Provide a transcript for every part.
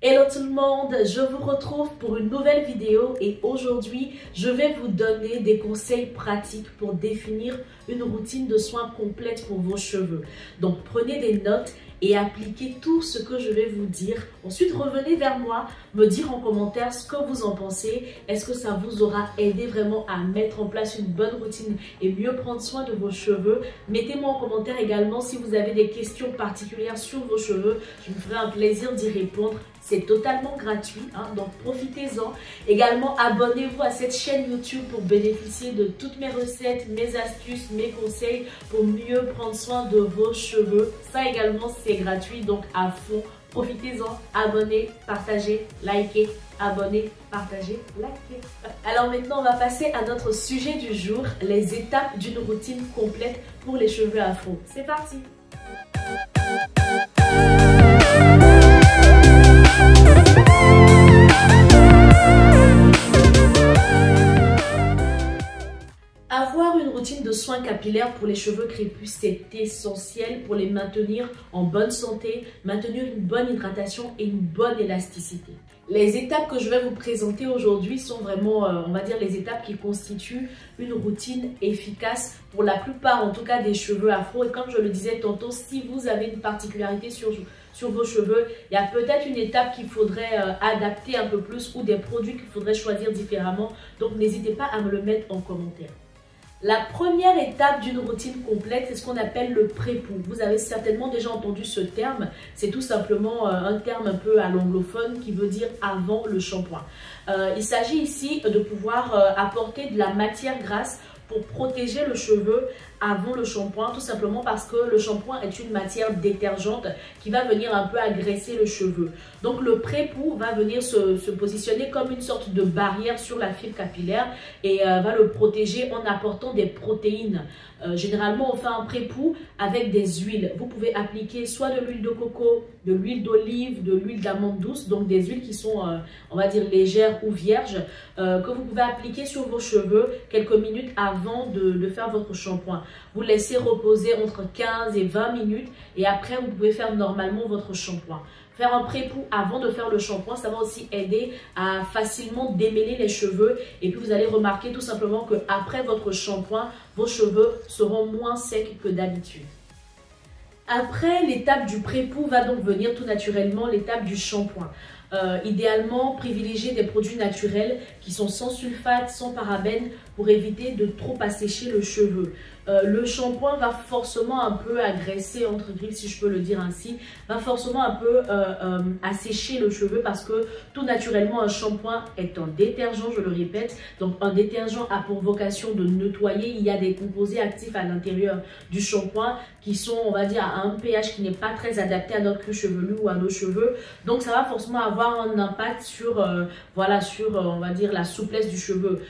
Hello tout le monde, je vous retrouve pour une nouvelle vidéo et aujourd'hui, je vais vous donner des conseils pratiques pour définir une routine de soins complète pour vos cheveux. Donc prenez des notes et appliquez tout ce que je vais vous dire. Ensuite, revenez vers moi, me dire en commentaire ce que vous en pensez. Est-ce que ça vous aura aidé vraiment à mettre en place une bonne routine et mieux prendre soin de vos cheveux? Mettez-moi en commentaire également si vous avez des questions particulières sur vos cheveux. Je me ferai un plaisir d'y répondre. C'est totalement gratuit, donc profitez-en. Également, abonnez-vous à cette chaîne YouTube pour bénéficier de toutes mes recettes, mes astuces, mes conseils pour mieux prendre soin de vos cheveux. Ça également, c'est gratuit, donc à fond. Profitez-en, abonnez, partagez, likez, abonnez, partagez, likez. Alors maintenant, on va passer à notre sujet du jour, les étapes d'une routine complète pour les cheveux afro. C'est parti! Avoir une routine de soins capillaires pour les cheveux crépus, c'est essentiel pour les maintenir en bonne santé, maintenir une bonne hydratation et une bonne élasticité. Les étapes que je vais vous présenter aujourd'hui sont vraiment, on va dire, les étapes qui constituent une routine efficace pour la plupart, en tout cas, des cheveux afro. Et comme je le disais tantôt, si vous avez une particularité sur vos cheveux, il y a peut-être une étape qu'il faudrait adapter un peu plus ou des produits qu'il faudrait choisir différemment. Donc, n'hésitez pas à me le mettre en commentaire. La première étape d'une routine complète, c'est ce qu'on appelle le pré-pou. Vous avez certainement déjà entendu ce terme. C'est tout simplement un terme un peu à l'anglophone qui veut dire avant le shampoing. Il s'agit ici de pouvoir apporter de la matière grasse pour protéger le cheveu avant le shampoing, tout simplement parce que le shampoing est une matière détergente qui va venir un peu agresser le cheveu. Donc le pré-pou va venir se positionner comme une sorte de barrière sur la fibre capillaire et va le protéger en apportant des protéines. Généralement, on fait un pré-pou avec des huiles. Vous pouvez appliquer soit de l'huile de coco, de l'huile d'olive, de l'huile d'amande douce, donc des huiles qui sont, on va dire, légères ou vierges, que vous pouvez appliquer sur vos cheveux quelques minutes avant de faire votre shampoing. Vous laissez reposer entre 15 et 20 minutes et après, vous pouvez faire normalement votre shampoing. Faire un pré-pou avant de faire le shampoing, ça va aussi aider à facilement démêler les cheveux. Et puis, vous allez remarquer tout simplement qu'après votre shampoing, vos cheveux seront moins secs que d'habitude. Après l'étape du pré-pou va donc venir tout naturellement l'étape du shampoing. Idéalement, privilégier des produits naturels qui sont sans sulfate, sans parabènes pour éviter de trop assécher le cheveu. Le shampoing va forcément un peu agresser, entre guillemets, si je peux le dire ainsi, va forcément un peu assécher le cheveu parce que tout naturellement, un shampoing est un détergent, je le répète. Donc, un détergent a pour vocation de nettoyer. Il y a des composés actifs à l'intérieur du shampoing qui sont, on va dire, à un pH qui n'est pas très adapté à notre cuir chevelu ou à nos cheveux. Donc, ça va forcément avoir un impact sur, on va dire, la souplesse du cheveu.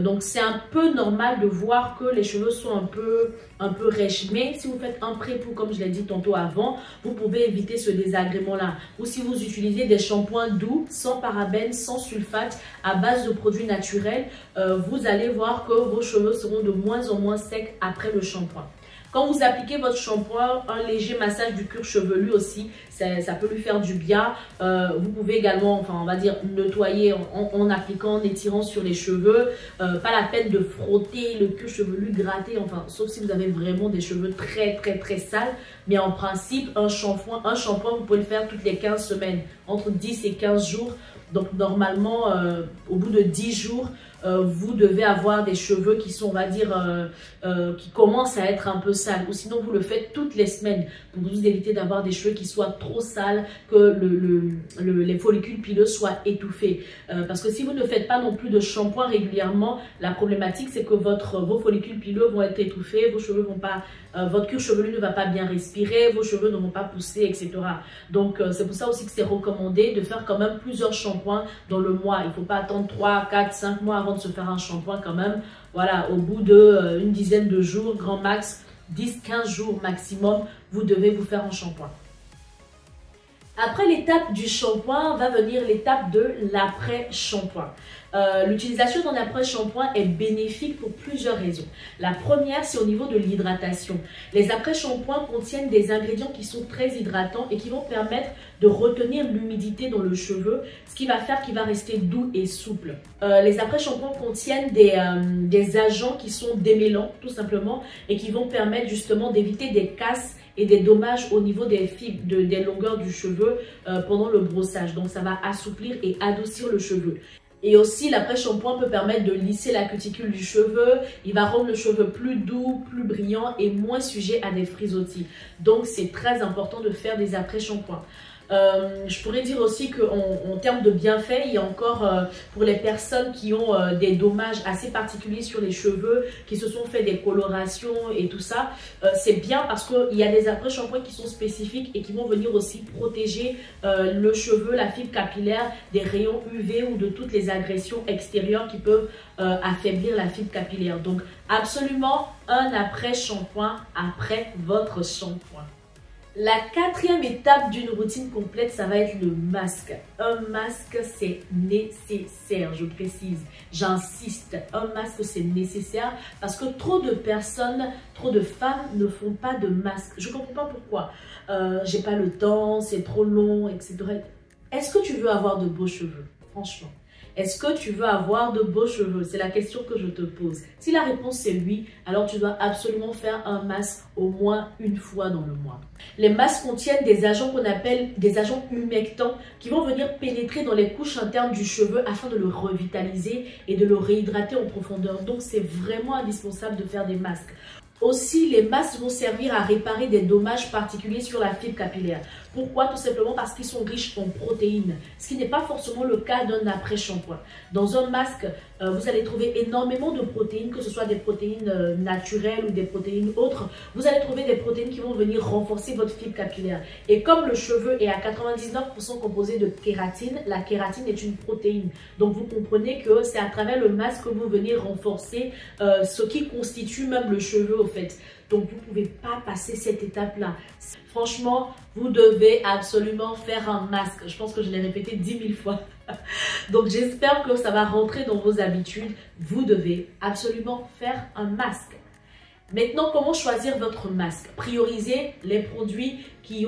Donc, c'est un peu normal de voir que les cheveux sont un peu rêches. Mais si vous faites un pré-pou, comme je l'ai dit tantôt avant, vous pouvez éviter ce désagrément-là. Ou si vous utilisez des shampoings doux, sans parabènes, sans sulfate, à base de produits naturels, vous allez voir que vos cheveux seront de moins en moins secs après le shampoing. Quand vous appliquez votre shampoing, un léger massage du cuir chevelu aussi, ça peut lui faire du bien. Vous pouvez également, enfin, on va dire, nettoyer en appliquant, en étirant sur les cheveux. Pas la peine de frotter le cuir chevelu, gratter, enfin, sauf si vous avez vraiment des cheveux très, très, très sales. Mais en principe, un shampoing, vous pouvez le faire toutes les 15 semaines, entre 10 et 15 jours. Donc, normalement, au bout de 10 jours, vous devez avoir des cheveux qui sont, on va dire, qui commencent à être un peu sales. Ou sinon, vous le faites toutes les semaines pour vous éviter d'avoir des cheveux qui soient trop sales, que les follicules pileux soient étouffés. Parce que si vous ne faites pas non plus de shampoing régulièrement, la problématique, c'est que vos follicules pileux vont être étouffés, vos cheveux vont pas, votre cuir chevelu ne va pas bien respirer, vos cheveux ne vont pas pousser, etc. Donc, c'est pour ça aussi que c'est recommandé de faire quand même plusieurs shampoings dans le mois. Il ne faut pas attendre 3, 4, 5 mois avant de se faire un shampoing quand même. Voilà, au bout d'une dizaine de jours, grand max, 10-15 jours maximum, vous devez vous faire un shampoing. Après l'étape du shampoing, va venir l'étape de l'après-shampoing. L'utilisation d'un après-shampoing est bénéfique pour plusieurs raisons. La première, c'est au niveau de l'hydratation. Les après-shampoings contiennent des ingrédients qui sont très hydratants et qui vont permettre de retenir l'humidité dans le cheveu, ce qui va faire qu'il va rester doux et souple. Les après-shampoings contiennent des agents qui sont démêlants, tout simplement, et qui vont permettre justement d'éviter des casses et des dommages au niveau des fibres, des longueurs du cheveu pendant le brossage. Donc, ça va assouplir et adoucir le cheveu. Et aussi, l'après-shampoing peut permettre de lisser la cuticule du cheveu. Il va rendre le cheveu plus doux, plus brillant et moins sujet à des frisottis. Donc, c'est très important de faire des après-shampoings. Je pourrais dire aussi qu'en termes de bienfaits, il y a encore pour les personnes qui ont des dommages assez particuliers sur les cheveux, qui se sont fait des colorations et tout ça, c'est bien parce qu'il y a des après-shampoings qui sont spécifiques et qui vont venir aussi protéger le cheveu, la fibre capillaire des rayons UV ou de toutes les agressions extérieures qui peuvent affaiblir la fibre capillaire. Donc absolument un après-shampoing après votre shampoing. La quatrième étape d'une routine complète, ça va être le masque. Un masque, c'est nécessaire, je précise, j'insiste. Un masque, c'est nécessaire parce que trop de personnes, trop de femmes ne font pas de masque. Je ne comprends pas pourquoi. J'ai pas le temps, c'est trop long, etc. Est-ce que tu veux avoir de beaux cheveux? Franchement. Est-ce que tu veux avoir de beaux cheveux? C'est la question que je te pose. Si la réponse c'est oui, alors tu dois absolument faire un masque au moins une fois dans le mois. Les masques contiennent des agents qu'on appelle des agents humectants qui vont venir pénétrer dans les couches internes du cheveu afin de le revitaliser et de le réhydrater en profondeur. Donc c'est vraiment indispensable de faire des masques. Aussi, les masques vont servir à réparer des dommages particuliers sur la fibre capillaire. Pourquoi? Tout simplement parce qu'ils sont riches en protéines, ce qui n'est pas forcément le cas d'un après-shampoing. Dans un masque, vous allez trouver énormément de protéines, que ce soit des protéines naturelles ou des protéines autres. Vous allez trouver des protéines qui vont venir renforcer votre fibre capillaire. Et comme le cheveu est à 99% composé de kératine, la kératine est une protéine. Donc vous comprenez que c'est à travers le masque que vous venez renforcer ce qui constitue même le cheveu au fait. Donc vous ne pouvez pas passer cette étape-là. Franchement, vous devez absolument faire un masque. Je pense que je l'ai répété 10 000 fois. Donc j'espère que ça va rentrer dans vos habitudes. Vous devez absolument faire un masque. Maintenant, comment choisir votre masque? Priorisez les produits qui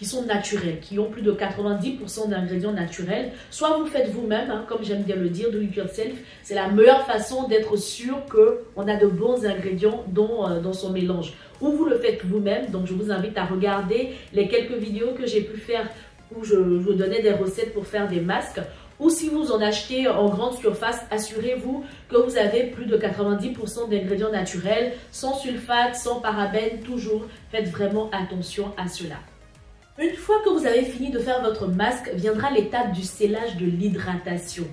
sont naturels, qui ont plus de 90% d'ingrédients naturels. Soit vous faites vous-même, hein, comme j'aime bien le dire, do it yourself. C'est la meilleure façon d'être sûr qu'on a de bons ingrédients dans son mélange. Ou vous le faites vous-même. Donc je vous invite à regarder les quelques vidéos que j'ai pu faire où je vous donnais des recettes pour faire des masques. Ou si vous en achetez en grande surface, assurez-vous que vous avez plus de 90% d'ingrédients naturels, sans sulfate, sans parabènes, toujours. Faites vraiment attention à cela. Une fois que vous avez fini de faire votre masque, viendra l'étape du scellage de l'hydratation.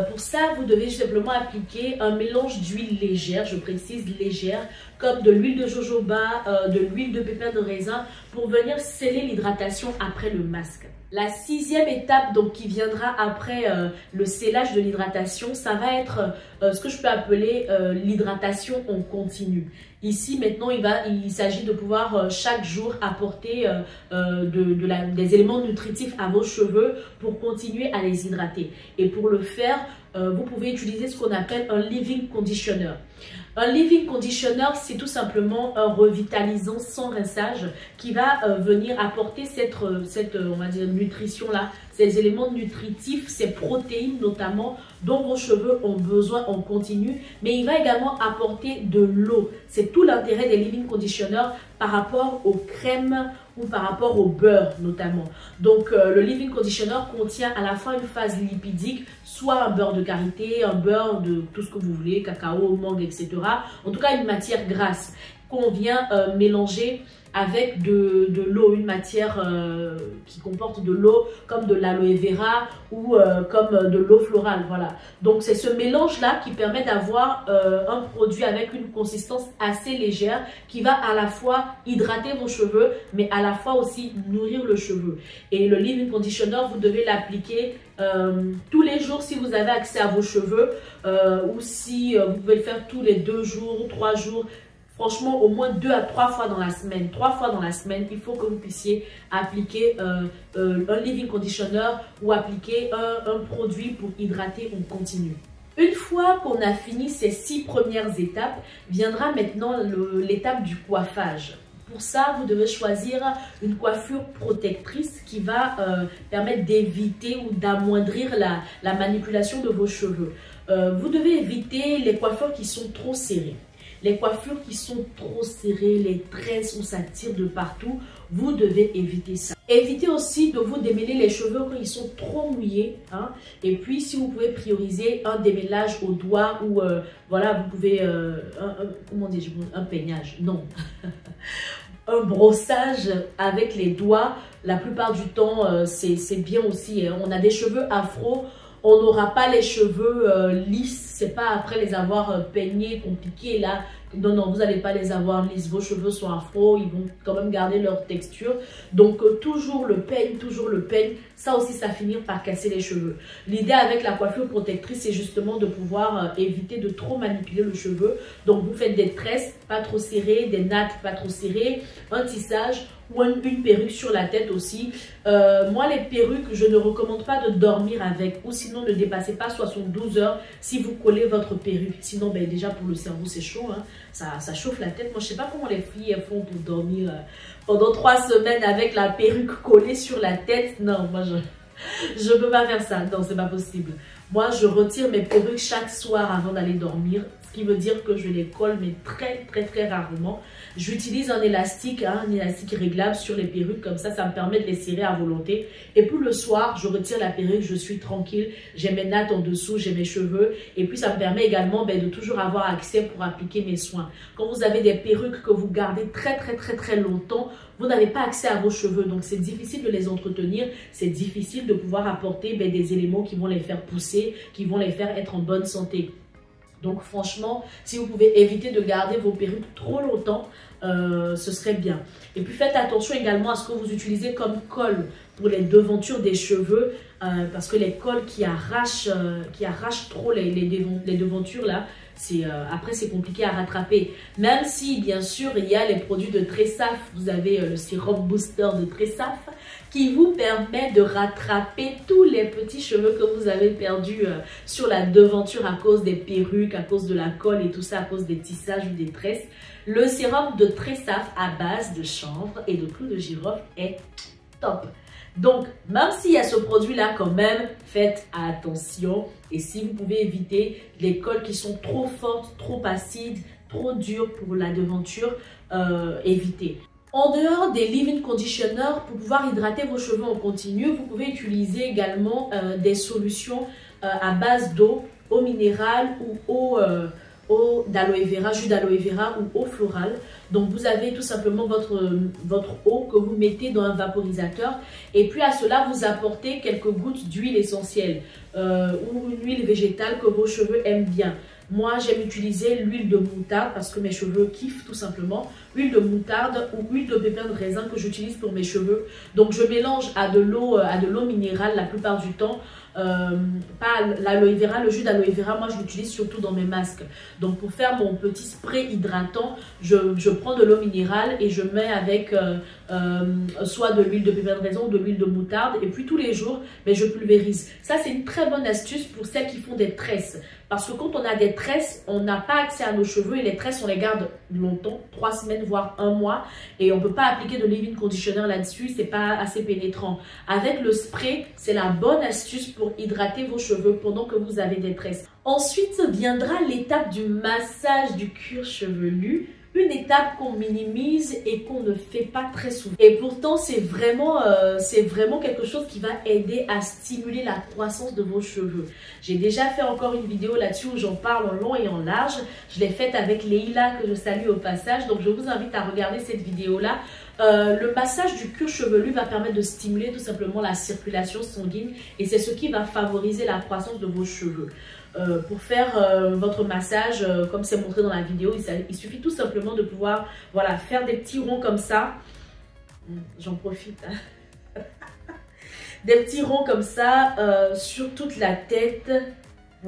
Pour ça, vous devez simplement appliquer un mélange d'huile légère, je précise légère, comme de l'huile de jojoba, de l'huile de pépins de raisin, pour venir sceller l'hydratation après le masque. La sixième étape donc, qui viendra après le scellage de l'hydratation, ça va être ce que je peux appeler l'hydratation en continu. Ici, maintenant, il s'agit de pouvoir chaque jour apporter des éléments nutritifs à vos cheveux pour continuer à les hydrater. Et pour le faire, vous pouvez utiliser ce qu'on appelle un leave-in conditioner. Un leave-in conditioner, c'est tout simplement un revitalisant sans rinçage qui va venir apporter cette on va dire, nutrition-là, ces éléments nutritifs, ces protéines notamment, dont vos cheveux ont besoin en continu, mais il va également apporter de l'eau. C'est tout l'intérêt des leave-in conditionners par rapport aux crèmes ou par rapport au beurre notamment. Donc le leave-in conditioner contient à la fois une phase lipidique, soit un beurre de karité, un beurre de tout ce que vous voulez, cacao, mangue, etc. En tout cas une matière grasse qu'on vient mélanger avec de l'eau, une matière qui comporte de l'eau comme de l'aloe vera ou comme de l'eau florale, voilà. Donc c'est ce mélange-là qui permet d'avoir un produit avec une consistance assez légère qui va à la fois hydrater vos cheveux, mais à la fois aussi nourrir le cheveu. Et le leave-in conditioner, vous devez l'appliquer tous les jours si vous avez accès à vos cheveux ou si vous pouvez le faire tous les 2 jours, 3 jours. franchement, au moins 2 à 3 fois dans la semaine. 3 fois dans la semaine, il faut que vous puissiez appliquer un leave-in conditioner ou appliquer un produit pour hydrater en continu. Une fois qu'on a fini ces 6 premières étapes, viendra maintenant l'étape du coiffage. Pour ça, vous devez choisir une coiffure protectrice qui va permettre d'éviter ou d'amoindrir la manipulation de vos cheveux. Vous devez éviter les coiffures qui sont trop serrées. Les coiffures qui sont trop serrées, les tresses où ça tire de partout, vous devez éviter ça. Évitez aussi de vous démêler les cheveux quand ils sont trop mouillés. Hein. Et puis, si vous pouvez prioriser un démêlage au doigt ou voilà, vous pouvez, comment dire, un peignage, non. Un brossage avec les doigts, la plupart du temps, c'est bien aussi. Hein. On a des cheveux afro. On n'aura pas les cheveux lisses, c'est pas après les avoir peignés, compliqués là. Non, non, vous n'allez pas les avoir lisses. Vos cheveux sont afro, ils vont quand même garder leur texture. Donc, toujours le peigne, toujours le peigne. Ça aussi, ça finit par casser les cheveux. L'idée avec la coiffure protectrice, c'est justement de pouvoir éviter de trop manipuler le cheveu. Donc, vous faites des tresses pas trop serrées, des nattes pas trop serrées, un tissage ou une perruque sur la tête aussi. Moi, les perruques, je ne recommande pas de dormir avec ou sinon ne dépassez pas 72 heures si vous collez votre perruque. Sinon, ben, déjà pour le cerveau, c'est chaud. Hein. Ça chauffe la tête. Moi, je ne sais pas comment les filles elles font pour dormir pendant 3 semaines avec la perruque collée sur la tête. Non, moi, je ne peux pas faire ça. Non, c'est pas possible. Moi, je retire mes perruques chaque soir avant d'aller dormir. Ce qui veut dire que je les colle, mais très rarement. J'utilise un élastique réglable sur les perruques. Comme ça me permet de les serrer à volonté. Et puis le soir, je retire la perruque, je suis tranquille. J'ai mes nattes en dessous, j'ai mes cheveux. Et puis, ça me permet également de toujours avoir accès pour appliquer mes soins. Quand vous avez des perruques que vous gardez très longtemps, vous n'avez pas accès à vos cheveux. Donc, c'est difficile de les entretenir. C'est difficile de pouvoir apporter des éléments qui vont les faire pousser, qui vont les faire être en bonne santé. Donc franchement, si vous pouvez éviter de garder vos perruques trop longtemps, ce serait bien. Et puis faites attention également à ce que vous utilisez comme colle pour les devantures des cheveux, parce que les colles qui arrachent trop les devantures là, après c'est compliqué à rattraper. Même si bien sûr il y a les produits de Tresaf, vous avez le sérum booster de Tresaf qui vous permet de rattraper tous les petits cheveux que vous avez perdus sur la devanture à cause des perruques, à cause de la colle et tout ça, à cause des tissages ou des tresses. Le sérum de Tresaf à base de chanvre et de clous de girofle est top. Donc, même s'il y a ce produit-là, quand même, faites attention. Et si vous pouvez éviter les colles qui sont trop fortes, trop acides, trop dures pour la devanture, évitez. En dehors des leave-in conditionners, pour pouvoir hydrater vos cheveux en continu, vous pouvez utiliser également des solutions à base d'eau, eau minérale ou eau d'aloe vera, jus d'aloe vera ou eau florale. Donc vous avez tout simplement votre eau que vous mettez dans un vaporisateur et puis à cela vous apportez quelques gouttes d'huile essentielle ou une huile végétale que vos cheveux aiment bien. Moi, j'aime utiliser l'huile de moutarde parce que mes cheveux kiffent tout simplement. Huile de moutarde ou huile de pépin de raisin que j'utilise pour mes cheveux. Donc, je mélange à de l'eau minérale la plupart du temps. Pas l'aloe vera, le jus d'aloe vera, moi je l'utilise surtout dans mes masques. Donc pour faire mon petit spray hydratant, je prends de l'eau minérale et je mets avec soit de l'huile de pépin de raisin ou de l'huile de moutarde. Et puis tous les jours, je pulvérise. Ça c'est une très bonne astuce pour celles qui font des tresses. Parce que quand on a des tresses, on n'a pas accès à nos cheveux et les tresses on les garde longtemps, 3 semaines voire 1 mois. Et on ne peut pas appliquer de leave-in conditioner là-dessus, c'est pas assez pénétrant. Avec le spray, c'est la bonne astuce pour hydrater vos cheveux pendant que vous avez des tresses. Ensuite viendra l'étape du massage du cuir chevelu. Une étape qu'on minimise et qu'on ne fait pas très souvent. Et pourtant, c'est vraiment quelque chose qui va aider à stimuler la croissance de vos cheveux. J'ai déjà fait encore une vidéo là-dessus où j'en parle en long et en large. Je l'ai faite avec Leila que je salue au passage. Donc, je vous invite à regarder cette vidéo-là. Le massage du cuir chevelu va permettre de stimuler tout simplement la circulation sanguine et c'est ce qui va favoriser la croissance de vos cheveux. Pour faire votre massage, comme c'est montré dans la vidéo, il suffit tout simplement de pouvoir faire des petits ronds comme ça. J'en profite. Hein. Des petits ronds comme ça sur toute la tête.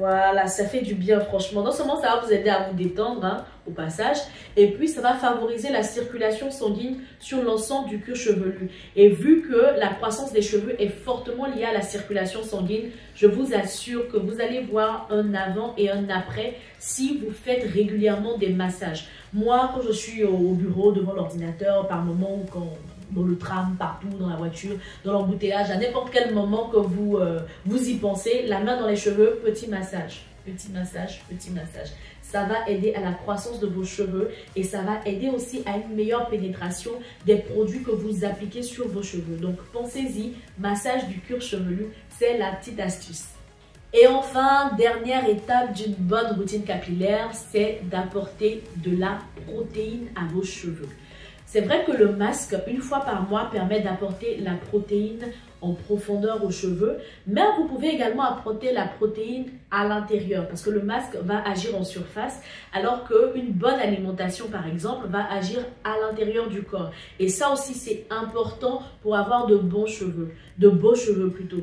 Voilà, ça fait du bien franchement. Non seulement ça va vous aider à vous détendre hein, au passage, et puis ça va favoriser la circulation sanguine sur l'ensemble du cuir chevelu. Et vu que la croissance des cheveux est fortement liée à la circulation sanguine, je vous assure que vous allez voir un avant et un après si vous faites régulièrement des massages. Moi, quand je suis au bureau, devant l'ordinateur, par moment ou quand dans le tram, partout, dans la voiture, dans l'embouteillage, à n'importe quel moment que vous y pensez, la main dans les cheveux, petit massage, petit massage, petit massage. Ça va aider à la croissance de vos cheveux et ça va aider aussi à une meilleure pénétration des produits que vous appliquez sur vos cheveux. Donc, pensez-y, massage du cuir chevelu, c'est la petite astuce. Et enfin, dernière étape d'une bonne routine capillaire, c'est d'apporter de la protéine à vos cheveux. C'est vrai que le masque, une fois par mois, permet d'apporter la protéine en profondeur aux cheveux, mais vous pouvez également apporter la protéine à l'intérieur parce que le masque va agir en surface alors qu'une bonne alimentation par exemple va agir à l'intérieur du corps. Et ça aussi c'est important pour avoir de bons cheveux, de beaux cheveux plutôt.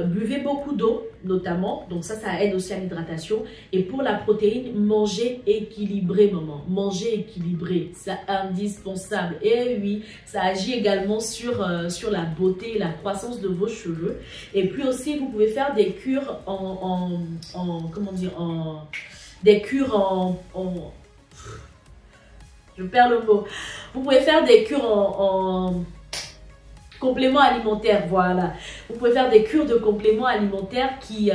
Buvez beaucoup d'eau notamment, donc ça aide aussi à l'hydratation. Et pour la protéine, mangez équilibré maman, mangez équilibré, c'est indispensable. Et oui, ça agit également sur la beauté et la croissance de vos cheveux. Et puis aussi vous pouvez faire des cures je perds le mot. Vous pouvez faire des cures en compléments alimentaires, voilà. Vous pouvez faire des cures de compléments alimentaires qui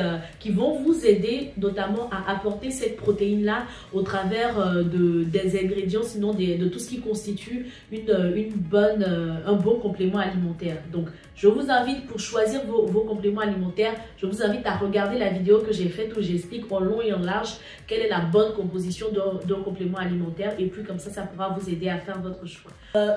vont vous aider notamment à apporter cette protéine-là au travers des ingrédients, sinon de tout ce qui constitue un bon complément alimentaire. Donc, je vous invite pour choisir vos compléments alimentaires, je vous invite à regarder la vidéo que j'ai faite où j'explique en long et en large quelle est la bonne composition d'un complément alimentaire et puis comme ça pourra vous aider à faire votre choix.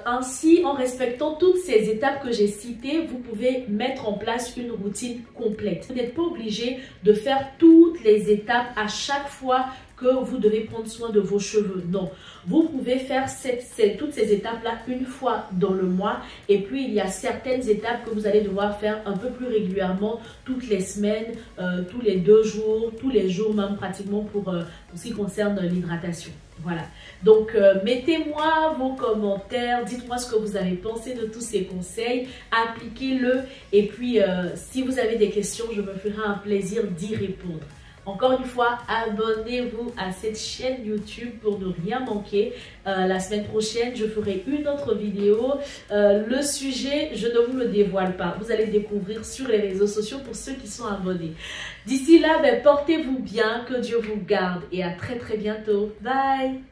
Ainsi, en respectant toutes ces étapes que j'ai citées, vous pouvez mettre en place une routine complète. Vous n'êtes pas obligé de faire toutes les étapes à chaque fois que vous devez prendre soin de vos cheveux. Non, vous pouvez faire toutes ces étapes-là une fois dans le mois. Et puis, il y a certaines étapes que vous allez devoir faire un peu plus régulièrement, toutes les semaines, tous les 2 jours, tous les jours même pratiquement pour ce qui concerne l'hydratation. Voilà. Donc, mettez-moi vos commentaires, dites-moi ce que vous avez pensé de tous ces conseils, appliquez-le. Et puis, si vous avez des questions, je me ferai un plaisir d'y répondre. Encore une fois, abonnez-vous à cette chaîne YouTube pour ne rien manquer. La semaine prochaine, je ferai une autre vidéo. Le sujet, je ne vous le dévoile pas. Vous allez découvrir sur les réseaux sociaux pour ceux qui sont abonnés. D'ici là, portez-vous bien, que Dieu vous garde et à très bientôt. Bye!